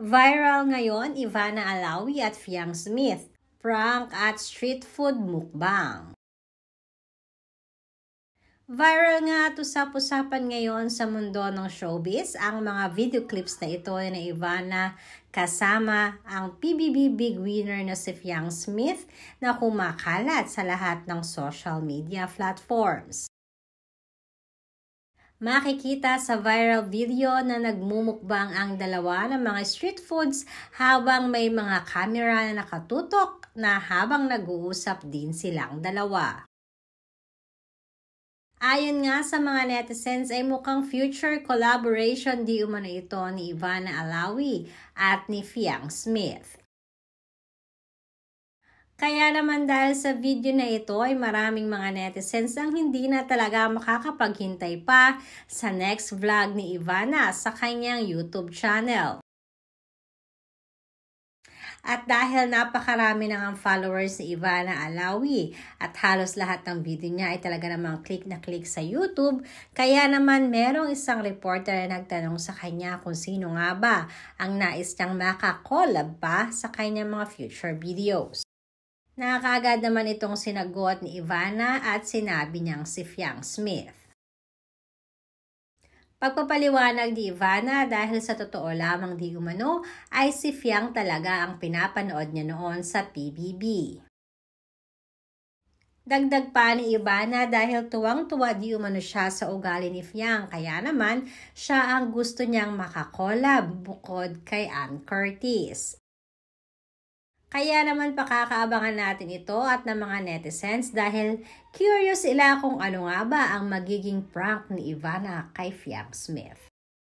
Viral ngayon, Ivana Alawi at Fiang Smith. Prank at street food mukbang. Viral nga at usap-usapan ngayon sa mundo ng showbiz ang mga video clips na ito ni Ivana kasama ang PBB big winner na si Fiang Smith na kumakalat sa lahat ng social media platforms. Makikita sa viral video na nagmumukbang ang dalawa ng mga street foods habang may mga camera na nakatutok na habang nag-uusap din silang dalawa. Ayon nga sa mga netizens ay mukhang future collaboration di umano ito ni Ivana Alawi at ni Fiang Smith. Kaya naman dahil sa video na ito ay maraming mga netizens ang hindi na talaga makakapaghintay pa sa next vlog ni Ivana sa kanyang YouTube channel. At dahil napakarami na ang followers ni Ivana Alawi at halos lahat ng video niya ay talaga namang click na click sa YouTube, kaya naman merong isang reporter na nagtanong sa kanya kung sino nga ba ang nais niyang makakollab pa sa kanyang mga future videos. Nakakaagad naman itong sinagot ni Ivana at sinabi niyang si Fiang Smith. Pagpapaliwanag ni Ivana dahil sa totoo lamang di umano ay si Fiang talaga ang pinapanood niya noon sa PBB. Dagdag pa ni Ivana dahil tuwang-tuwa di umano siya sa ugali ni Fiang kaya naman siya ang gusto niyang makakollab bukod kay Ann Curtis. Kaya naman pakakaabangan natin ito at ng mga netizens dahil curious sila kung ano nga ba ang magiging prank ni Ivana kay Fiang Smith.